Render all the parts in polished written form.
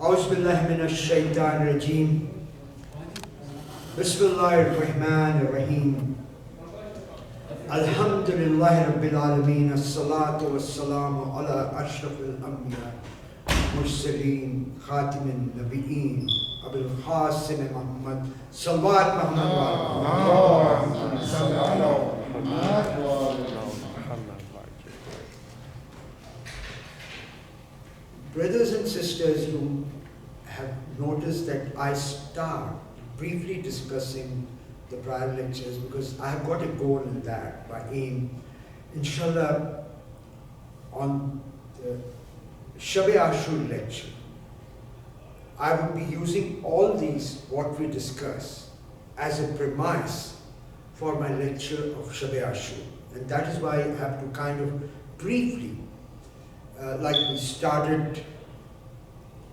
أعوذ بالله من الشيطان الرجيم بسم الله الرحمن الرحيم الحمد لله رب العالمين الصلاة والسلام على أشرف الأنبياء المرسلين خاتم النبيين أبي القاسم محمد صلوات محمد Brothers and sisters, you have noticed that I start briefly discussing the prior lectures because I have got a goal in that by aim. Inshallah, on the Shab-e Ashur lecture, I will be using all these, what we discuss, as a premise for my lecture of Shab-e Ashur. And that is why I have to kind of briefly, like we started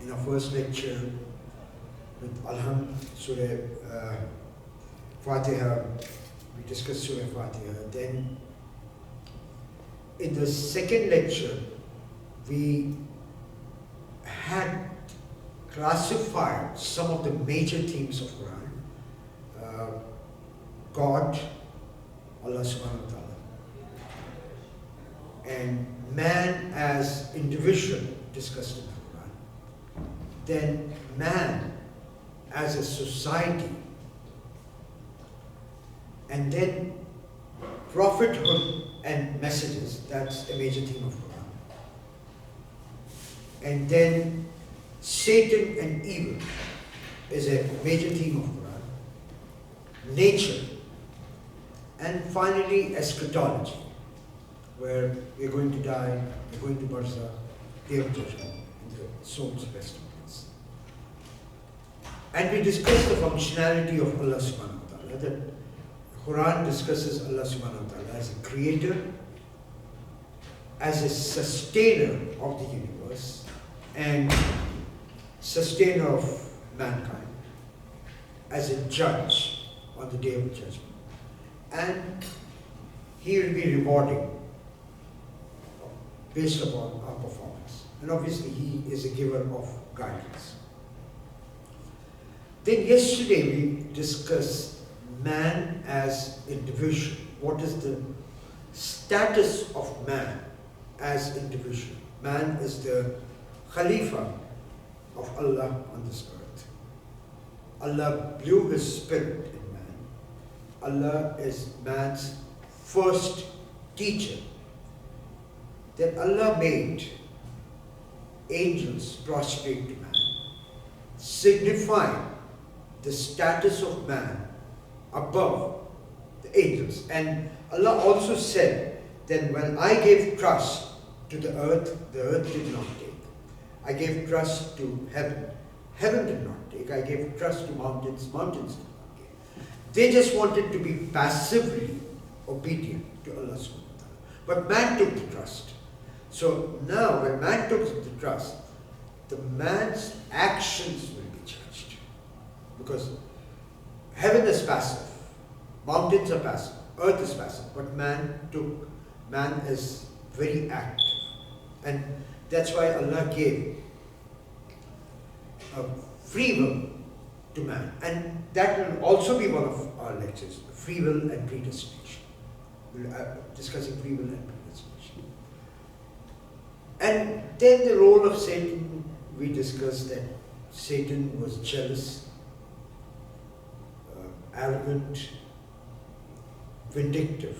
in our first lecture with Surah Fatiha, we discussed Surah Fatiha. Then in the second lecture, we had classified some of the major themes of Quran. God, Allah subhanahu wa ta'ala, and man as individual discussed in the Quran. Then man as a society, and then prophethood and messages, that's a major theme of Quran. And then Satan and evil is a major theme of Quran. Nature, and finally eschatology, where we're going to die, we're going to Barzakh, Day of Judgment, in the soul's resting place. And we discussed the functionality of Allah subhanahu wa ta'ala, that Quran discusses Allah subhanahu wa ta'ala as a creator, as a sustainer of the universe, and sustainer of mankind, as a judge on the Day of Judgment. And He will be rewarding based upon our performance. And obviously He is a giver of guidance. Then yesterday we discussed man as individual. What is the status of man as individual? Man is the Khalifa of Allah on this earth. Allah blew His spirit in man. Allah is man's first teacher. Then Allah made angels prostrate to man, signifying the status of man above the angels. And Allah also said that when I gave trust to the earth did not take. I gave trust to heaven did not take. I gave trust to mountains did not take. They just wanted to be passively obedient to Allah subhanahu wa ta'ala. But man took the trust. So now when man took the trust, the man's actions will be judged. Because heaven is passive, mountains are passive, earth is passive, but man is very active. And that's why Allah gave a free will to man. And that will also be one of our lectures, free will and predestination. We'll be discussing free will and predestination. And then the role of Satan, we discussed that Satan was jealous, arrogant, vindictive.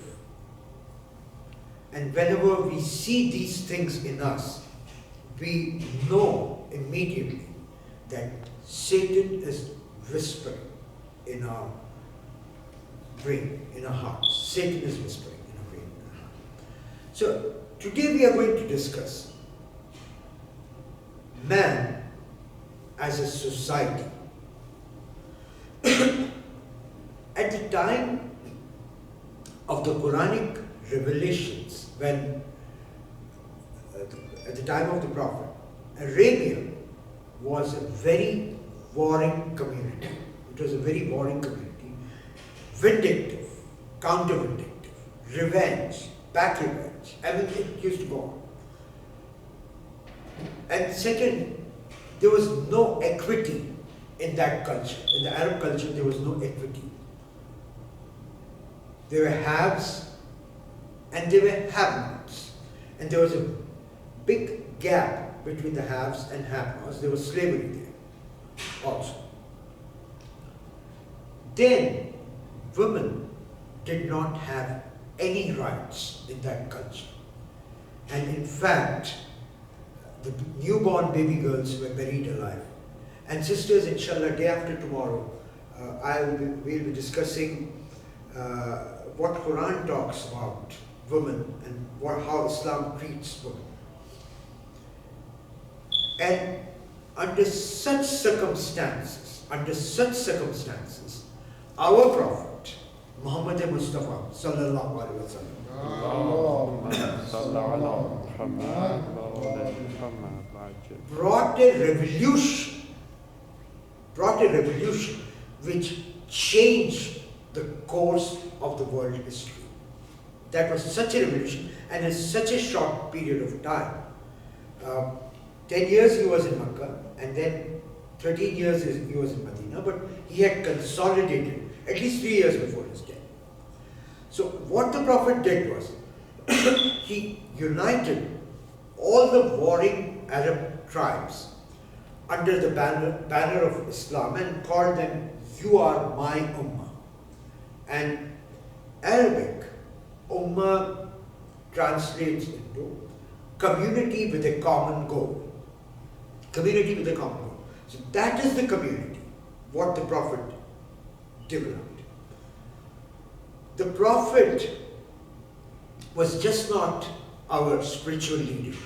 And whenever we see these things in us, we know immediately that Satan is whispering in our brain, in our hearts. Satan is whispering in our brain, in our heart. So today we are going to discuss man as a society. At the time of the Quranic revelations, when at the time of the Prophet, Arabia was a very warring community. It was a very warring community, vindictive, counter-vindictive, revenge, back revenge. I mean, it used to go on. And second, there was no equity in that culture. In the Arab culture, there was no equity. There were haves and there were have-nots. And there was a big gap between the haves and have-nots. There was slavery there also. Then, women did not have any rights in that culture. And in fact, the newborn baby girls were buried alive. And sisters, inshallah, day after tomorrow, we'll be discussing what Quran talks about women and how Islam treats women. And under such circumstances, our Prophet, Muhammad Mustafa, sallallahu alaihi wasallam, brought a revolution which changed the course of the world history. That was such a revolution, and in such a short period of time. 10 years he was in Makkah, and then 13 years he was in Medina, but he had consolidated at least 3 years before his death. So what the Prophet did was, he united all the warring Arab tribes under the banner of Islam and called them, "You are my Ummah." And Arabic, Ummah translates into community with a common goal. Community with a common goal. So that is the community, what the Prophet developed. The Prophet was just not our spiritual leader.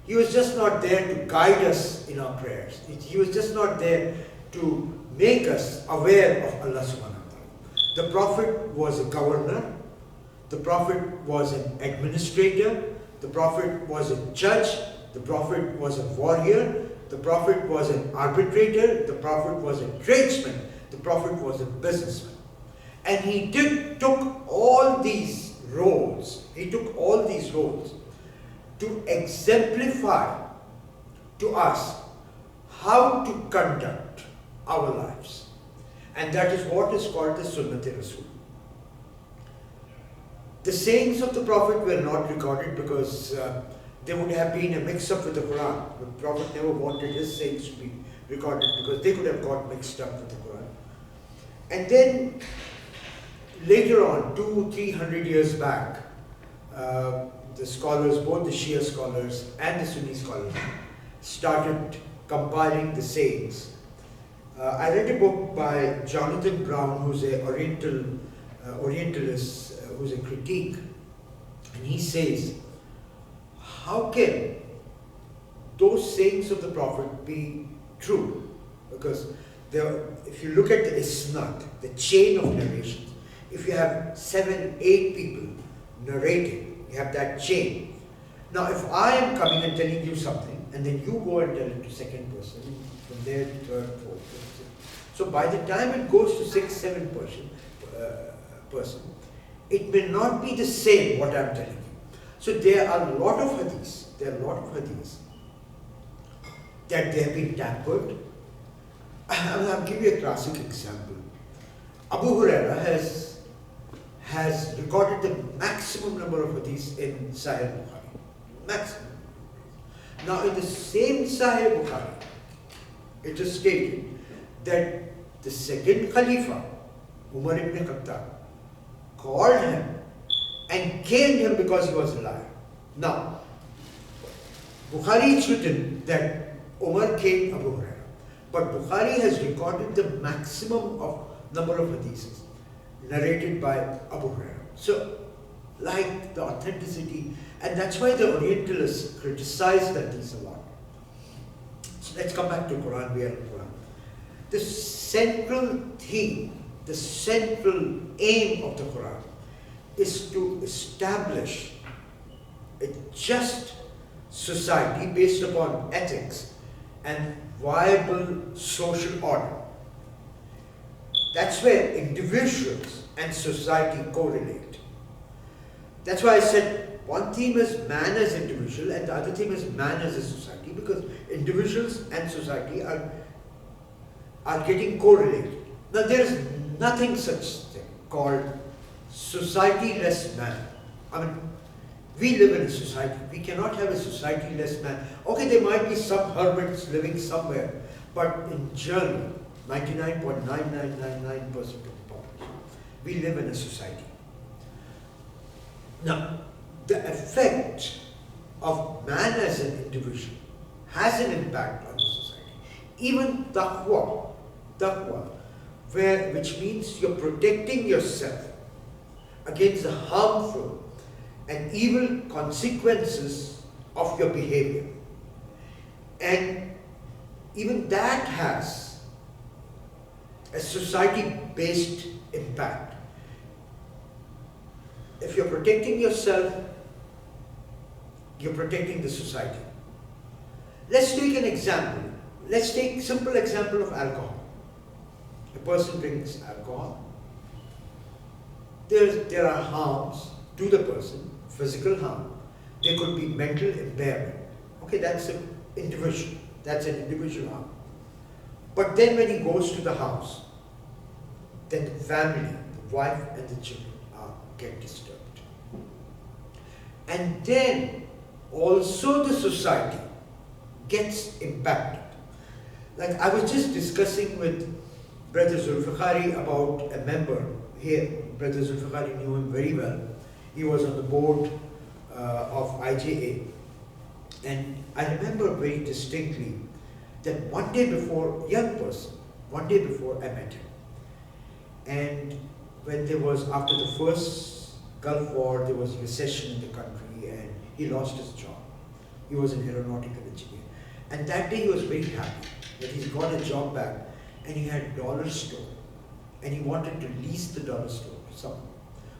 He was just not there to guide us in our prayers. He was just not there to make us aware of Allah subhanahu wa ta'ala. The Prophet was a governor. The Prophet was an administrator. The Prophet was a judge. The Prophet was a warrior. The Prophet was an arbitrator. The Prophet was a tradesman. The Prophet was a businessman. And he took all these roles. He took all these roles to exemplify to us how to conduct our lives. And that is what is called the Sunnat-e-Rasul. The sayings of the Prophet were not recorded because there would have been a mix-up with the Quran. The Prophet never wanted his sayings to be recorded because they could have got mixed up with the Quran. And then later on, 200-300 years back, the scholars, both the Shia scholars and the Sunni scholars, started compiling the sayings. I read a book by Jonathan Brown, who's an Orientalist, who's a critique, and he says, how can those sayings of the Prophet be true? Because if you look at the isnad, the chain of narrations, if you have 7-8 people narrating, you have that chain. Now, if I am coming and telling you something, and then you go and tell it to second person, from there to third, fourth, fifth. So by the time it goes to 6-7 person, it may not be the same what I am telling you. So there are a lot of hadiths, that they have been tampered. I'll give you a classic example. Abu Huraira has recorded the maximum number of hadiths in Sahih Bukhari. Maximum. Now in the same Sahih Bukhari, it is stated that the second Khalifa, Umar ibn Khattab, called him and caned him because he was a liar. Now, Bukhari is written that Umar caned Abu Huraira, but Bukhari has recorded the maximum of number of hadiths narrated by Abu Huraira. So, like the authenticity, and that's why the Orientalists criticize that hadith a lot. So let's come back to Quran. We are in Quran. The central theme, the central aim of the Quran is to establish a just society based upon ethics and viable social order. That's where individuals and society correlate. That's why I said one theme is man as individual and the other theme is man as a society, because individuals and society are getting correlated. Now there is nothing such thing called society-less man. I mean, we live in a society. We cannot have a society-less man. Okay, there might be some hermits living somewhere, but in general, 99.9999% of the population, we live in a society. Now, the effect of man as an individual has an impact on the society. Even taqwa, which means you're protecting yourself against the harmful and evil consequences of your behavior. And even that has a society-based impact. If you're protecting yourself, you're protecting the society. Let's take an example. Let's take a simple example of alcohol. A person drinks alcohol. There are harms to the person, physical harm. There could be mental impairment. Okay, that's an individual harm. But then when he goes to the house, then the family, the wife and the children get disturbed. And then also the society gets impacted. Like I was just discussing with Brother Zulfiqari about a member here. Brother Zulfiqari knew him very well. He was on the board of IJA. And I remember very distinctly that one day before I met him. And when there was, after the first Gulf War, there was recession in the country and he lost his job. He was an aeronautical engineer. And that day he was very happy that he's got a job back and he had a dollar store. And he wanted to lease the dollar store to someone.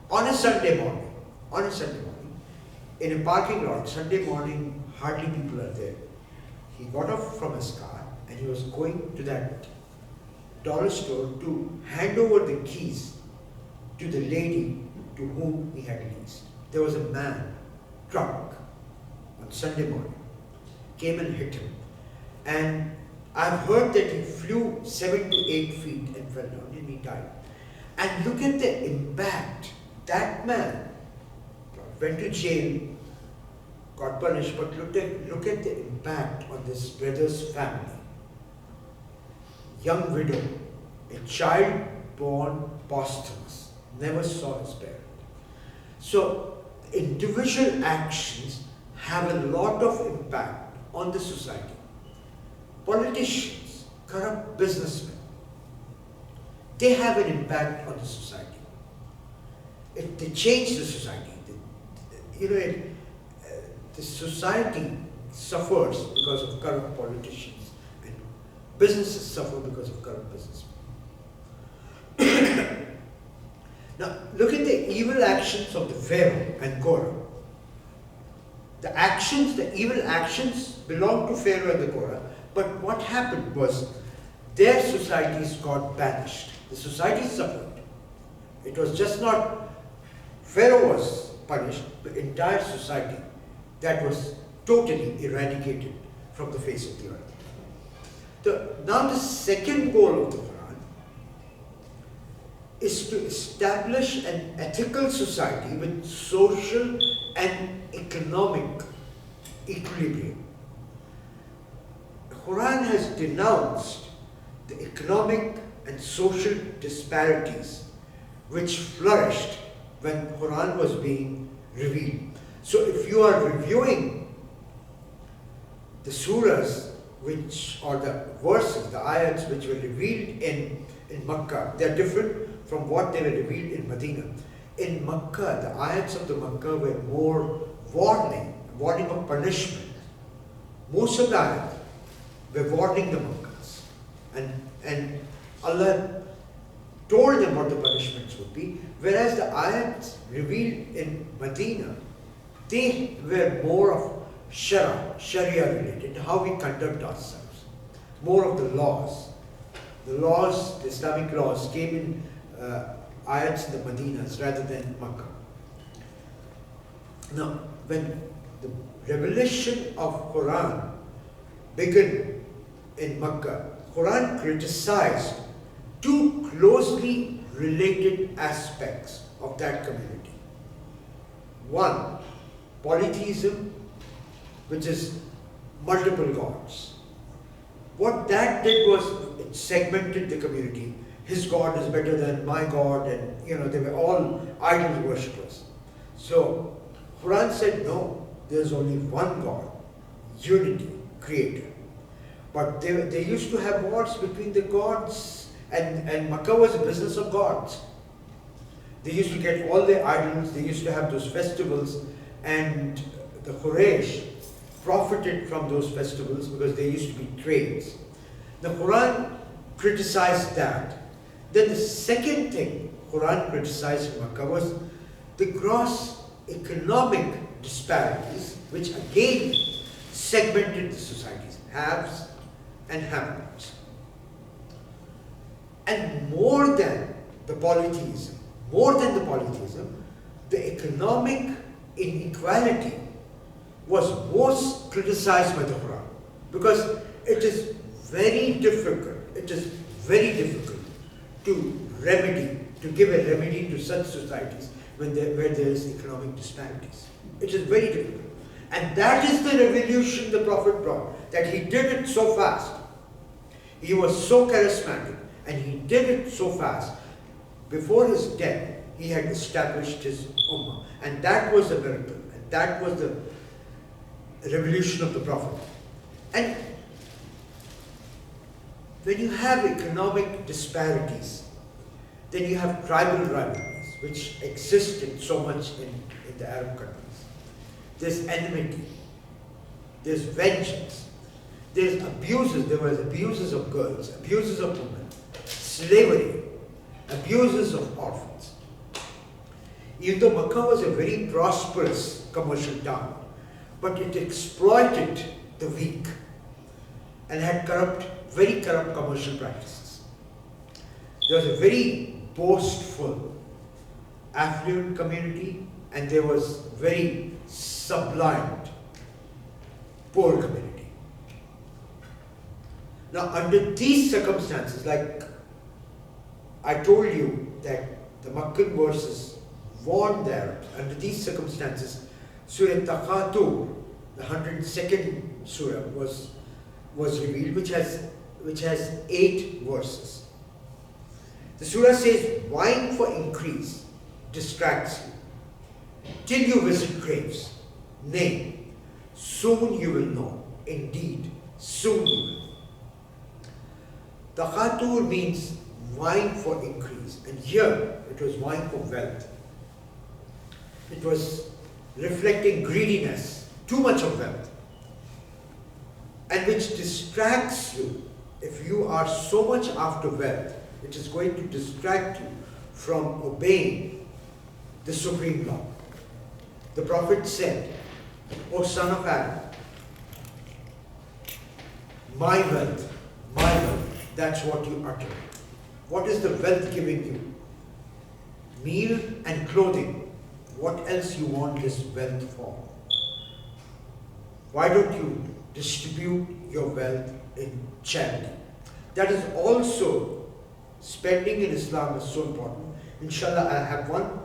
On a Sunday morning, in a parking lot, Sunday morning, hardly people are there. He got off from his car and he was going to that dollar store to hand over the keys to the lady to whom he had leased. There was a man, drunk, on Sunday morning, came and hit him. And I've heard that he flew 7 to 8 feet and fell down and he died. And look at the impact. That man went to jail, got punished, but look at the impact on this brother's family. Young widow, a child born posthumous, never saw his parent. So individual actions have a lot of impact on the society. Politicians, corrupt businessmen, they have an impact on the society. If they change the society, the society suffers because of corrupt politicians and businesses suffer because of corrupt businessmen. Now, look at the evil actions of the Pharaoh and Korah. The evil actions belong to Pharaoh and the Korah, but what happened was their societies got banished. The society suffered. It was just not Pharaoh was punished, the entire society that was totally eradicated from the face of the earth. Now the second goal of the Quran is to establish an ethical society with social and economic equilibrium. The Quran has denounced the economic and social disparities which flourished when Quran was being revealed. So if you are reviewing the surahs or the verses, the ayats which were revealed in Makkah, they are different from what they were revealed in Medina. In Makkah, the ayats of the Makkah were more warning of punishment. Most of the ayats were warning the Makkahs. And Allah told them what the punishments would be, whereas the ayats revealed in Medina, they were more of Sharia related, how we conduct ourselves, more of the laws. The Islamic laws came in ayats in the Medinas rather than Makkah. Now, when the revelation of Quran began in Makkah, Quran criticized two closely related aspects of that community. One, polytheism, which is multiple gods. What that did was it segmented the community. His God is better than my God, and they were all idol worshippers. So Quran said no, there's only one God, unity, creator. But they used to have wars between the gods, and Makkah was a business of gods. They used to get all their idols, they used to have those festivals, and the Quraysh profited from those festivals because they used to be trades. The Quran criticized that. Then the second thing Quran criticized in Makkah was the gross economic disparities, which again segmented the societies, haves and have-nots. And more than the polytheism, the economic inequality was most criticized by the Quran, because it is very difficult to give a remedy to such societies where there is economic disparities. It is very difficult. And that is the revolution the Prophet brought, that he did it so fast. He was so charismatic, and he did it so fast. Before his death, he had established his ummah. And that was a miracle. And that was the revolution of the Prophet. And when you have economic disparities, then you have tribal rivalries, which existed so much in the Arab countries. There's enmity, there's vengeance, there's abuses. There was abuses of girls, abuses of women, slavery, abuses of orphans. Even though Makkah was a very prosperous commercial town, but it exploited the weak and had very corrupt commercial practices. There was a very boastful, affluent community, and there was very sublimed, poor community. Now, under these circumstances, like I told you that the Makkan verses warned the Arabs, under these circumstances, Surah Taqatur, the 102nd surah, was revealed, which has 8 verses. The surah says, "Wine for increase distracts you, till you visit graves. Nay, soon you will know. Indeed, soon you will." Taqatur means wine for increase, and here it was wine for wealth. It was reflecting greediness, too much of wealth, and which distracts you. If you are so much after wealth, it is going to distract you from obeying the supreme law. The Prophet said, "O son of Adam, my wealth, that's what you utter. What is the wealth giving you? Meal and clothing. What else you want this wealth for? Why don't you distribute your wealth in charity?" That is also, spending in Islam is so important. Inshallah, I have one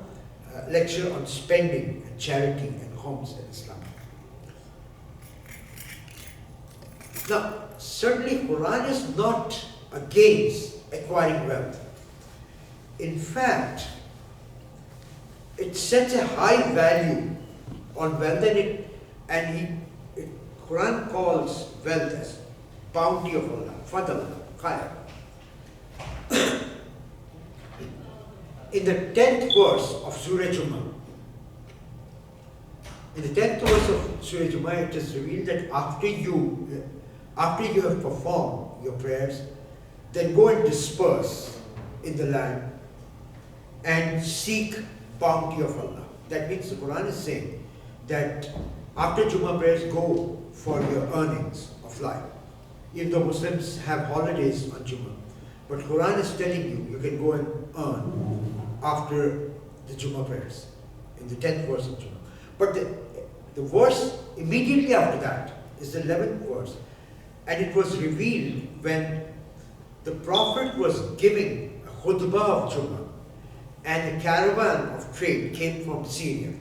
lecture on spending and charity and homes in Islam. Now, certainly Quran is not against acquiring wealth. In fact, it sets a high value on wealth, Quran calls wealth as bounty of Allah, fadl, khair. In the 10th verse of Surah Jummah, it is revealed that after you have performed your prayers, then go and disperse in the land and seek bounty of Allah. That means the Quran is saying that after Jummah prayers, go for your earnings of life. Even though Muslims have holidays on Jummah, but Quran is telling you can go and earn after the Jummah prayers, in the 10th verse of Jummah. But the verse immediately after that is the 11th verse. And it was revealed when the Prophet was giving a khutbah of Jummah, and a caravan of trade came from Syria.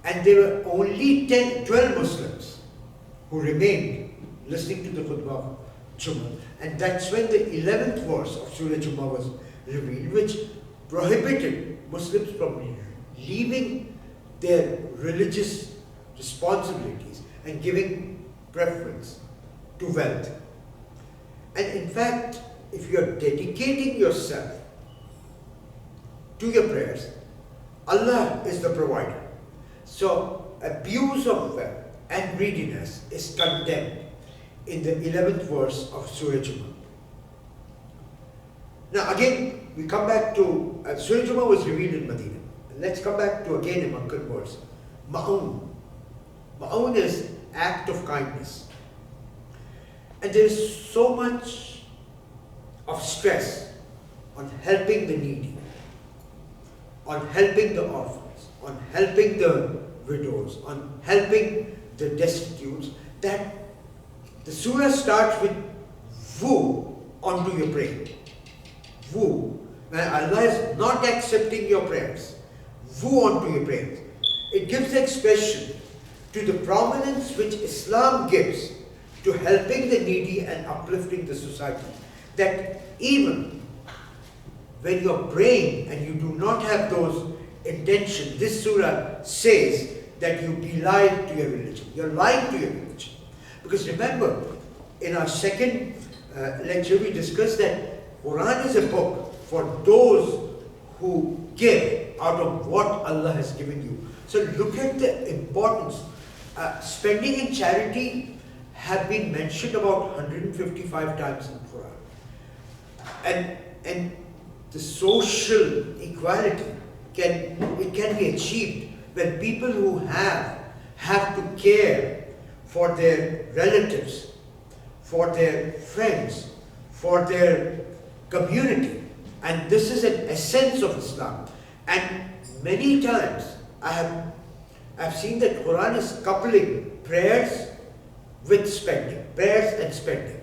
And there were only 12 Muslims who remained listening to the khutbah of Jummah. And that's when the 11th verse of Surah Jummah was revealed, which prohibited Muslims from leaving their religious responsibilities and giving preference to wealth. And in fact, if you are dedicating yourself to your prayers, Allah is the provider. So abuse of wealth and greediness is condemned in the 11th verse of Surah Jummah. Now again, we come back to, Surah Jummah was revealed in Medina. And let's come back to again a Meccan verse. Ma'un. Ma'un is act of kindness. And there is so much of stress on helping the needy, on helping the orphans, on helping the widows, on helping the destitutes, that the surah starts with woo onto your prayer. Woo. When Allah is not accepting your prayers, woo onto your prayers. It gives expression to the prominence which Islam gives to helping the needy and uplifting the society. That even when you're praying and you do not have those intentions, this surah says that you belie to your religion. You're lying to your religion. Because remember, in our second lecture we discussed that Quran is a book for those who give out of what Allah has given you. So look at the importance. Spending in charity have been mentioned about 155 times in Quran. And the social equality can be achieved when people who have to care for their relatives, for their friends, for their community. And this is an essence of Islam. And many times I've seen that Quran is coupling prayers with spending, prayers and spending.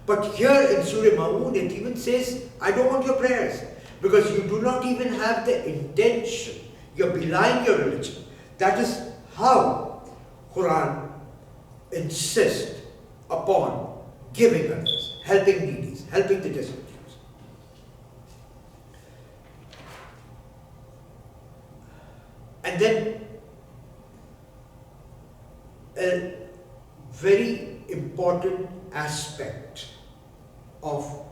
But here in Surah Ma'un, it even says, I don't want your prayers, because you do not even have the intention. You're belying your religion. That is how Quran insists upon giving others, helping needies, helping the destitutes. And then a very important aspect of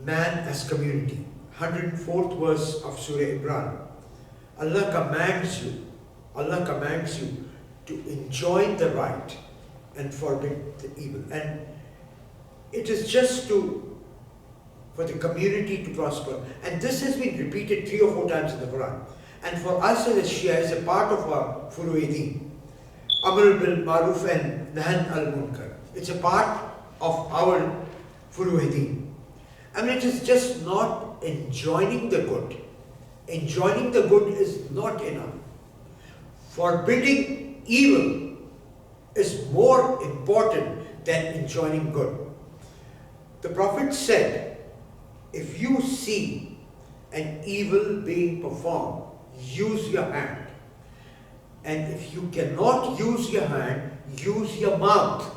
man as community. 104th verse of Surah Imran. Allah commands you to enjoin the right and forbid the evil. And it is just for the community to prosper. And this has been repeated 3 or 4 times in the Quran. And for us as a Shia, is a part of our Furu'ideen. Amr bil Maruf and Nahan al Munkar. It's a part of our Furu'ideen. I mean, it is just not enjoining the good. Enjoining the good is not enough. Forbidding evil is more important than enjoining good. The Prophet said, if you see an evil being performed, use your hand. And if you cannot use your hand, use your mouth.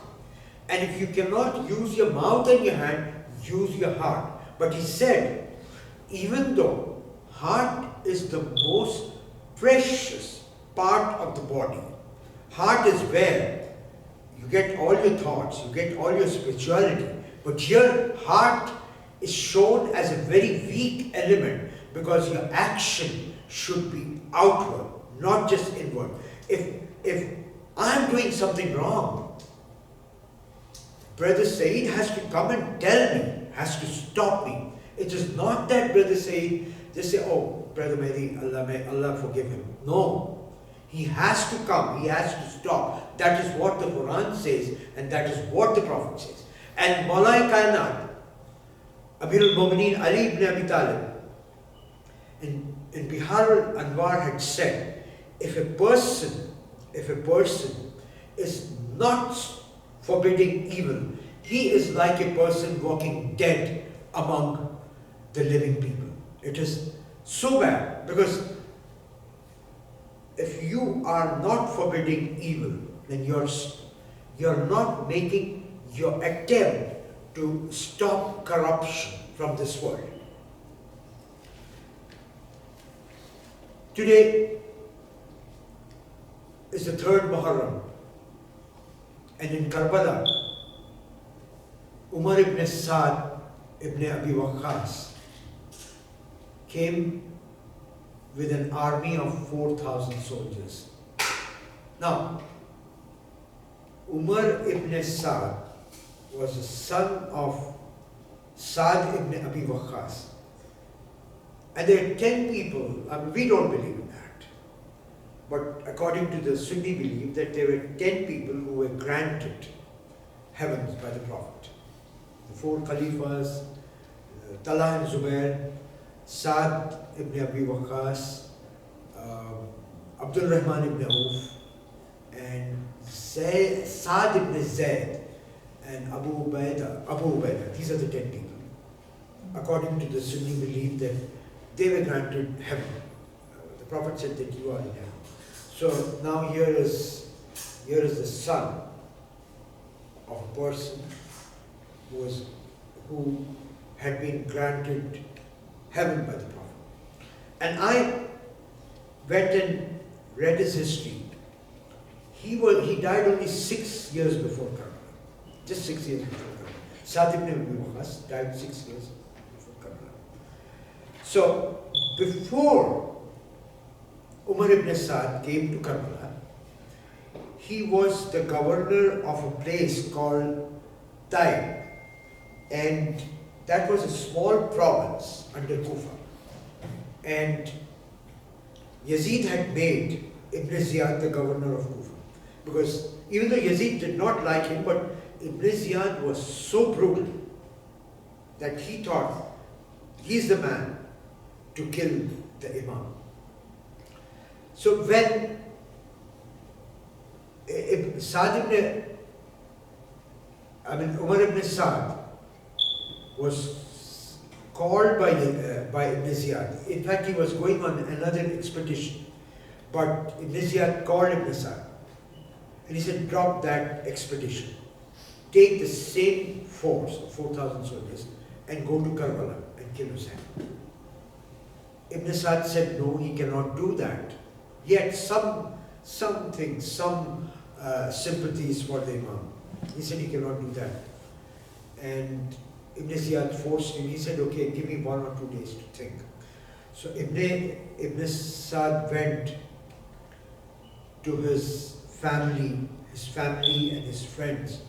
And if you cannot use your mouth and your hand, use your heart. But he said, even though heart is the most precious part of the body, heart is where you get all your thoughts, you get all your spirituality. But here, heart is shown as a very weak element, because your action should be outward, not just inward. If I'm doing something wrong, Brother Saeed has to come and tell me, has to stop me. It is not that Brother Saeed just say, oh, Brother Mehdi, may Allah forgive him. No. He has to come, he has to stop. That is what the Quran says, and that is what the Prophet says. And Maulai Kainat, Amir al-Mu'mineen Ali ibn Abi Talib, in Bihar al-Anwar had said, if a person is not forbidding evil, he is like a person walking dead among the living people. It is so bad, because if you are not forbidding evil, then you're not making your attempt to stop corruption from this world. Today is the 3rd Muharram, and in Karbala, Umar ibn Saad ibn Abi Waqqas came with an army of 4,000 soldiers. Now, Umar ibn Saad was the son of Saad ibn Abi Waqqas. And there are 10 people, we don't believe in that. But according to the Sunni belief, that there were 10 people who were granted heavens by the Prophet. The 4 Khalifas, Talha and Zubair, Saad ibn Abi Waqqas, Abdul Rahman ibn Auf, and Saad ibn Zayd, and Abu Ubaidah. These are the 10 people. According to the Sunni belief, that they were granted heaven. The Prophet said that you are in heaven. So now here is the son of a person who had been granted heaven by the Prophet. And I went and read his history. He died only 6 years before Karbala. Just 6 years before Karbala. Saad ibn Abi Waqqas died 6 years before Karbala. So before Umar ibn Saad came to Karbala, he was the governor of a place called Taib, and that was a small province under Kufa. And Yazid had made Ibn Ziyad the governor of Kufa, because even though Yazid did not like him, but Ibn Ziyad was so brutal that he thought he's the man to kill the Imam. So when Umar ibn Saad was called by Ibn Ziyad. In fact, he was going on another expedition, but Ibn Ziyad called Ibn Saad, and he said, drop that expedition. Take the same force of 4,000 soldiers and go to Karbala and kill Hussein. Ibn Saad said, no, he cannot do that. He had some sympathies for the Imam. He said he cannot do that. And Ibn Ziyad forced him. He said, okay, give me 1 or 2 days to think. So Ibn Saad went to his family and his friends,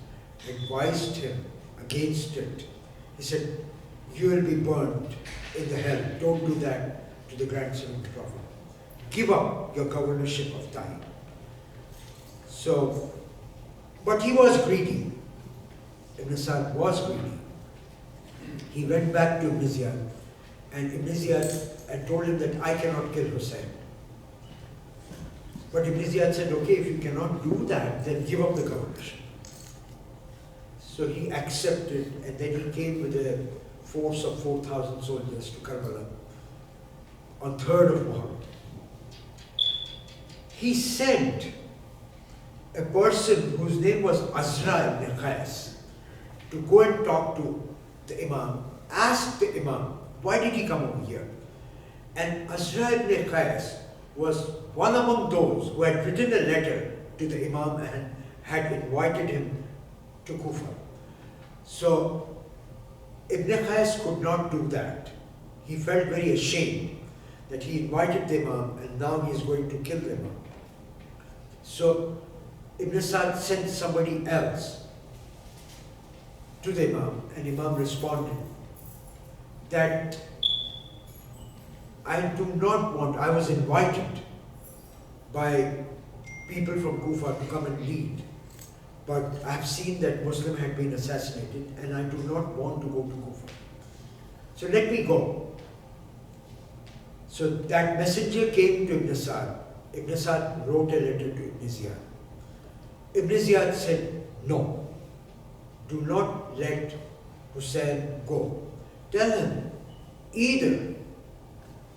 advised him against it. He said, you will be burned in the hell. Don't do that to the grandson of the Prophet. Give up your governorship of Taif. So, but he was greedy. Ibn Saad was greedy. He went back to Ibn Ziyad, and Ibn Ziyad had told him that I cannot kill Hussein. But Ibn Ziyad said, okay, if you cannot do that, then give up the governorship. So he accepted, and then he came with a force of 4,000 soldiers to Karbala on 3rd of Muharram. He sent a person whose name was Azra ibn Qais to go and talk to the Imam, ask the Imam, why did he come over here? And Azra ibn Qais was one among those who had written a letter to the Imam and had invited him to Kufa. So Ibn Qais could not do that. He felt very ashamed that he invited the Imam and now he is going to kill the Imam. So Ibn Saad sent somebody else to the Imam, and Imam responded that I was invited by people from Kufa to come and lead, but I have seen that Muslim had been assassinated and I do not want to go to Kufa. So let me go. So that messenger came to Ibn Saad Ibn Sa'd wrote a letter to Ibn Ziyad. Ibn Ziyad said, no, do not let Hussein go. Tell him either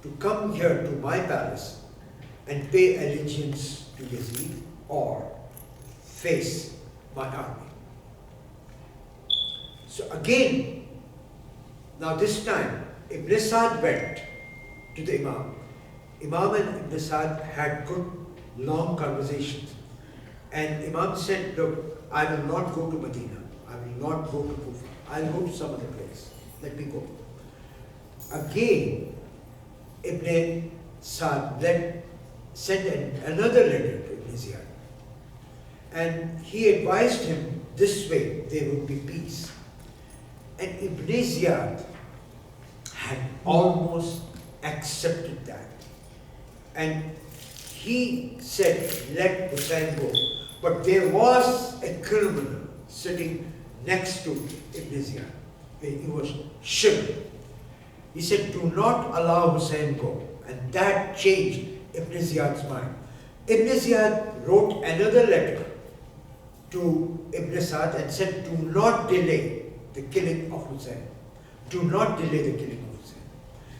to come here to my palace and pay allegiance to Yazid or face my army. So again, now this time, Ibn Sa'd went to the Imam. Imam and Ibn Sa'd had good, long conversations. And Imam said, look, I will not go to Medina. I will not go to Kufa. I will go to some other place. Let me go. Again, Ibn Sa'd sent another letter to Ibn Ziyad. And he advised him this way, there would be peace. And Ibn Ziyad had almost accepted that. And he said, let Hussein go. But there was a criminal sitting next to Ibn Ziyad. He was Shibr. He said, do not allow Hussein go. And that changed Ibn Ziyad's mind. Ibn Ziyad wrote another letter to Ibn Sa'd and said, do not delay the killing of Hussein. Do not delay the killing of Hussein.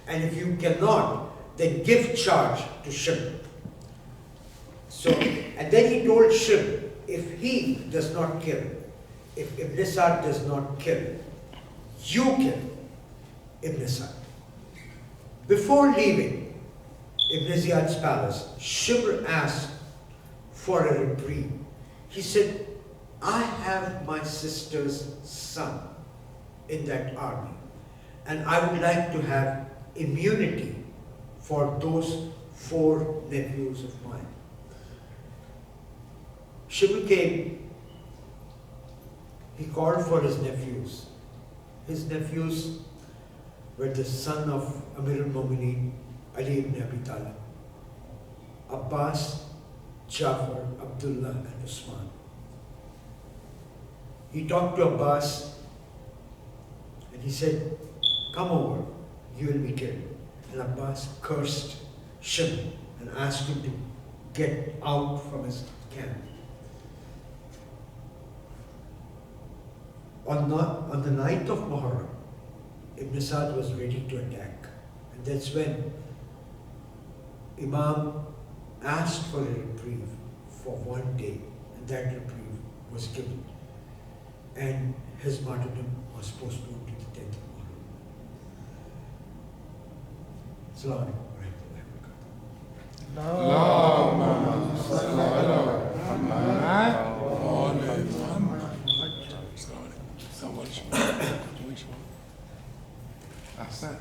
And if you cannot, then give charge to Shibr. So, and then he told Shibr, if he does not kill, if Ibn Sa'd does not kill, you kill Ibn Sa'd. Before leaving Ibn Ziyad's palace, Shibr asked for a reprieve. He said, I have my sister's son in that army, and I would like to have immunity for those 4 nephews of mine. Shibr came, he called for his nephews. His nephews were the son of Amir al-Mu'mineen, Ali ibn Abi Talib, Abbas, Jafar, Abdullah and Usman. He talked to Abbas and he said, come over, you will be killed. And Abbas cursed Shibr and asked him to get out from his camp. On the night of Muharram, Ibn Sa'd was ready to attack. And that's when Imam asked for a reprieve for 1 day, and that reprieve was given. And his martyrdom was postponed to the 10th of Muharram. Assalamu alaikum wa rahmatullahi wa barakatuh. Ahsan.